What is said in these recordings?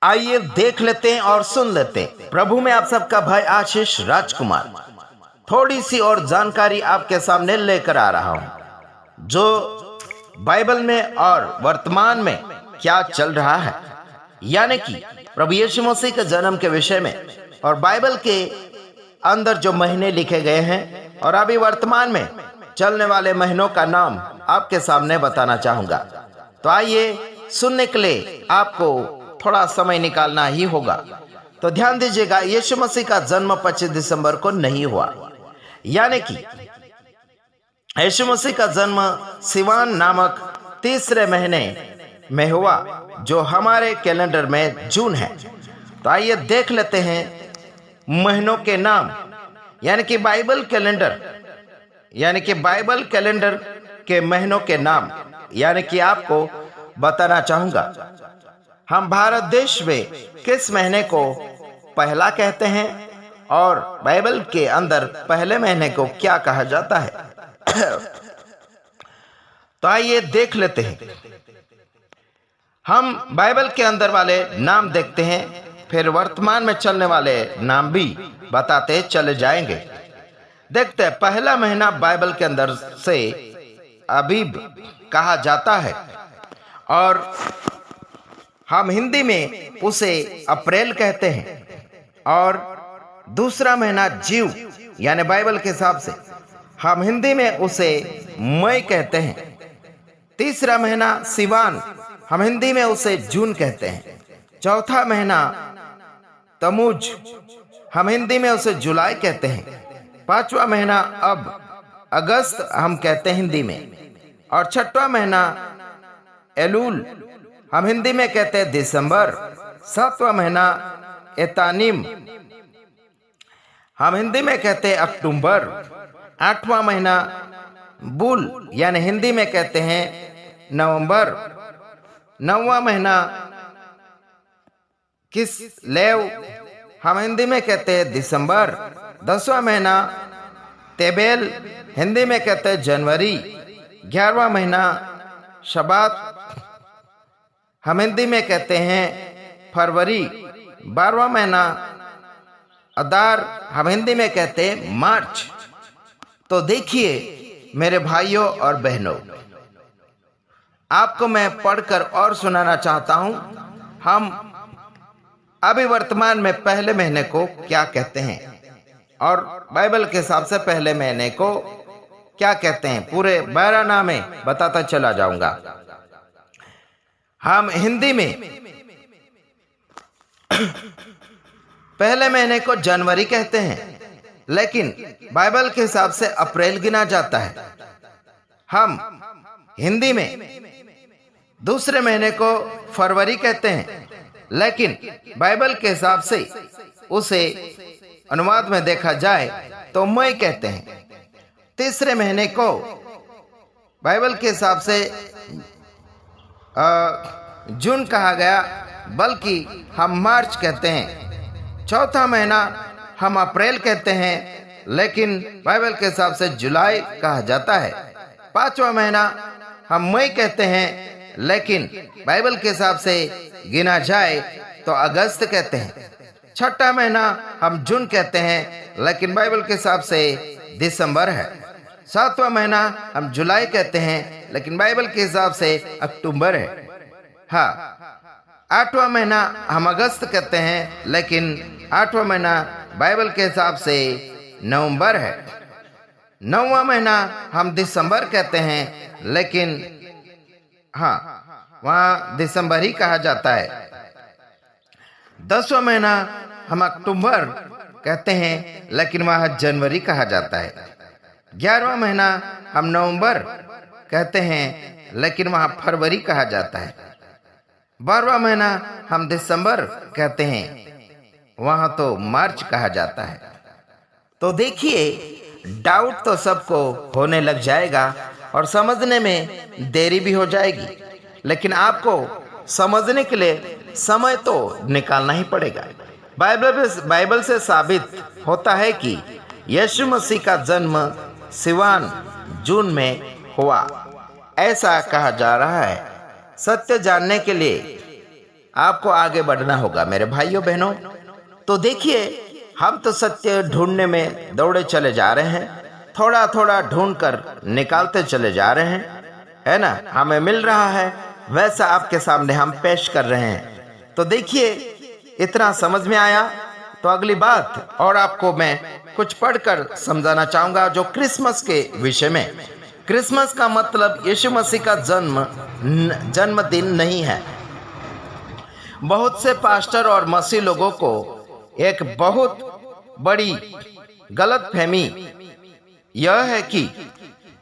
आइए देख लेते हैं और सुन लेते हैं। प्रभु में आप सबका भाई आशीष राजकुमार थोड़ी सी और जानकारी आपके सामने लेकर आ रहा हूं, जो बाइबल में और वर्तमान में क्या चल रहा है, यानी कि प्रभु यीशु मसीह के जन्म के विषय में और बाइबल के अंदर जो महीने लिखे गए हैं और अभी वर्तमान में चलने वाले महीनों का नाम आपके सामने बताना चाहूंगा। तो आइए, सुनने के लिए आपको थोड़ा समय निकालना ही होगा। तो ध्यान दीजिएगा, यीशु मसीह का जन्म 25 दिसंबर को नहीं हुआ, यानी कि यीशु मसीह का जन्म सिवान नामक तीसरे महीने में हुआ, जो हमारे कैलेंडर में जून है। तो आइए देख लेते हैं महीनों के नाम, यानी कि बाइबल कैलेंडर के महीनों के नाम, यानी कि आपको बताना चाहूंगा। हम भारत देश में किस महीने को पहला कहते हैं और बाइबल के अंदर पहले महीने को क्या कहा जाता है। तो आइए देख लेते हैं। हम बाइबल के अंदर वाले नाम देखते हैं, फिर वर्तमान में चलने वाले नाम भी बताते चले जाएंगे। देखते हैं, पहला महीना बाइबल के अंदर से अबीब कहा जाता है और हम हिंदी में उसे अप्रैल कहते हैं। और दूसरा महीना जीव, यानी बाइबल के हिसाब से हम हिंदी में उसे मई कहते हैं। तीसरा महीना सिवान, हम हिंदी में उसे जून कहते हैं। चौथा महीना तमुज, हम हिंदी में उसे जुलाई कहते हैं। पांचवा महीना अगस्त हम कहते हैं हिंदी में। और छठवां महीना एलूल, हम हिंदी में कहते हैं दिसंबर। सातवां महीना एतानिम, हम हिंदी में कहते हैं अक्टूबर। आठवां महीना बुल, यानी हिंदी में कहते हैं नवंबर। नौवां महीना किस्लेव, हम हिंदी में कहते हैं दिसंबर। 10वां महीना तेबेल, हिंदी में कहते हैं जनवरी। 11वां महीना शबात, हम हिंदी में कहते हैं फरवरी। 12वां महीना अदार, हम हिंदी में कहते हैं मार्च। तो देखिए मेरे भाइयों और बहनों, आपको मैं पढ़कर और सुनाना चाहता हूं, हम अभी वर्तमान में पहले महीने को क्या कहते हैं और बाइबल के हिसाब से पहले महीने को क्या कहते हैं। पूरे 12 नाम में बताता चला जाऊंगा। हम हिंदी में पहले महीने को जनवरी कहते हैं, लेकिन बाइबल के हिसाब से अप्रैल गिना जाता है। हम हिंदी में दूसरे महीने को फरवरी कहते हैं, लेकिन बाइबल के हिसाब से उसे अनुवाद में देखा जाए तो मई कहते हैं। तीसरे महीने को बाइबल के हिसाब से जून कहा गया, बल्कि हम मार्च कहते हैं। चौथा महीना हम अप्रैल कहते हैं, लेकिन बाइबल के हिसाब से जुलाई कहा जाता है। पांचवा महीना हम मई कहते हैं, लेकिन बाइबल के हिसाब से गिना जाए तो अगस्त कहते हैं। छठा महीना हम जून कहते हैं, लेकिन बाइबल के हिसाब से दिसंबर है। सातवां महीना हम जुलाई कहते हैं, लेकिन बाइबल के हिसाब से अक्टूबर है। हाँ, आठवां महीना हम अगस्त कहते हैं, लेकिन आठवां महीना बाइबल के हिसाब से नवंबर है। नौवां महीना हम दिसंबर कहते हैं, लेकिन वहाँ दिसंबर ही कहा जाता है। 10वां महीना हम अक्टूबर कहते हैं, लेकिन वहाँ जनवरी कहा जाता है। 11वां महीना हम नवंबर कहते हैं, लेकिन वहाँ फरवरी कहा जाता है। 12वां महीना हम दिसंबर कहते हैं, वहाँ तो मार्च कहा जाता है। तो देखिए, डाउट तो सबको होने लग जाएगा और समझने में देरी भी हो जाएगी, लेकिन आपको समझने के लिए समय तो निकालना ही पड़ेगा। बाइबल से साबित होता है कि यीशु मसीह का जन्म सिवान जून में हुआ, ऐसा कहा जा रहा है। सत्य जानने के लिए आपको आगे बढ़ना होगा मेरे भाइयों बहनों। तो देखिए, हम तो सत्य ढूंढने में दौड़े चले जा रहे हैं, थोड़ा थोड़ा ढूंढ कर निकालते चले जा रहे हैं, है ना। हमें मिल रहा है वैसा आपके सामने हम पेश कर रहे हैं। तो देखिए, इतना समझ में आया तो अगली बात और आपको मैं कुछ पढ़कर समझाना चाहूंगा जो क्रिसमस के विषय में। क्रिसमस का मतलब यीशु मसीह का जन्मदिन नहीं है। बहुत से पास्टर और मसीह लोगों को एक बहुत बड़ी गलतफहमी यह है कि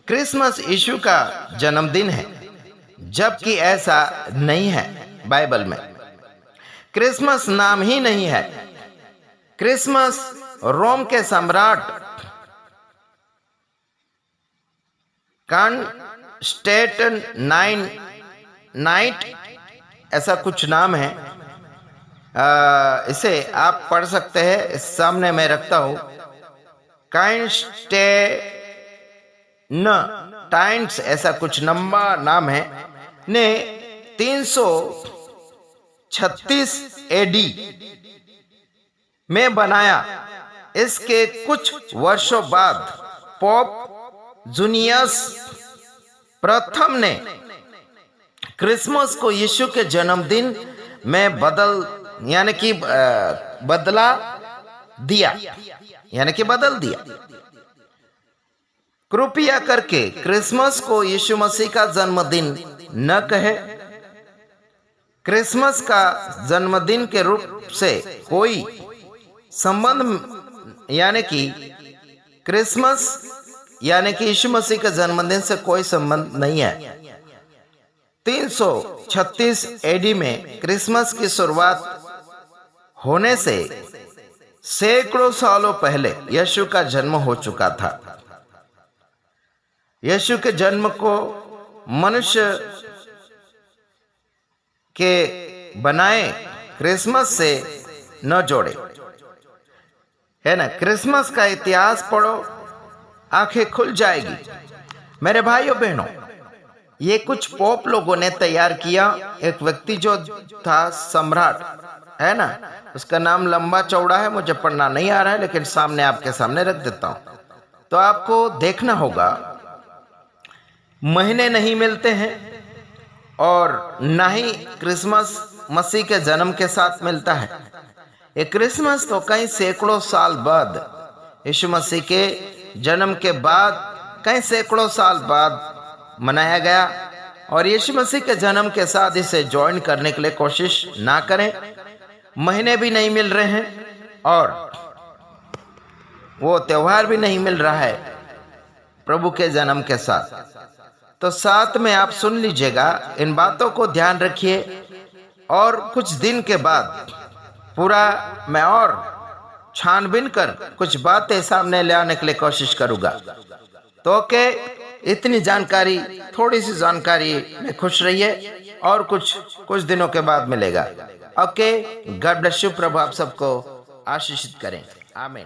क्रिसमस यीशु का जन्मदिन है, जबकि ऐसा नहीं है। बाइबल में क्रिसमस नाम ही नहीं है। क्रिसमस रोम के सम्राट कॉन्स्टेंटाइन ऐसा कुछ नाम है। इसे आप पढ़ सकते हैं, इस सामने मैं रखता हूं। कॉन्स्टेंटाइन ऐसा कुछ लंबा नाम है, ने 336 एडी में बनाया। इसके कुछ वर्षों बाद पोप जूनियस प्रथम ने क्रिसमस को यीशु के जन्मदिन में बदल दिया। कृपया करके क्रिसमस को यीशु मसीह का जन्मदिन न कहे। क्रिसमस का जन्मदिन के रूप से कोई संबंध क्रिसमस यीशु मसीह के जन्मदिन से कोई संबंध नहीं है। 336 एडी में क्रिसमस की शुरुआत होने से सैकड़ों सालों पहले यीशु का जन्म हो चुका था। यीशु के जन्म को मनुष्य के बनाए क्रिसमस से न जोड़े, है ना। क्रिसमस का इतिहास पढ़ो, आंखें खुल जाएगी मेरे भाइयों बहनों। ये कुछ पोप लोगों ने तैयार किया। एक व्यक्ति जो था सम्राट, है ना, उसका नाम लंबा चौड़ा है, मुझे पढ़ना नहीं आ रहा है, लेकिन सामने आपके सामने रख देता हूं। तो आपको देखना होगा, महीने नहीं मिलते हैं और ना ही क्रिसमस मसीह के जन्म के साथ मिलता है। ये क्रिसमस तो कई सैकड़ों साल बाद, यीशु मसीह के जन्म के बाद कई सैकड़ों साल बाद मनाया गया। और यीशु मसीह के जन्म के साथ इसे ज्वाइन करने के लिए कोशिश ना करें। महीने भी नहीं मिल रहे हैं और वो त्योहार भी नहीं मिल रहा है प्रभु के जन्म के साथ। तो साथ में आप सुन लीजिएगा, इन बातों को ध्यान रखिए। और कुछ दिन के बाद पूरा मैं और छानबीन कर कुछ बातें सामने ले आने के लिए कोशिश करूंगा। तो ओके, इतनी जानकारी, थोड़ी सी जानकारी में खुश रहिए और कुछ दिनों के बाद मिलेगा। Okay, God bless you. प्रभु आप सबको आशीषित करें। आमीन।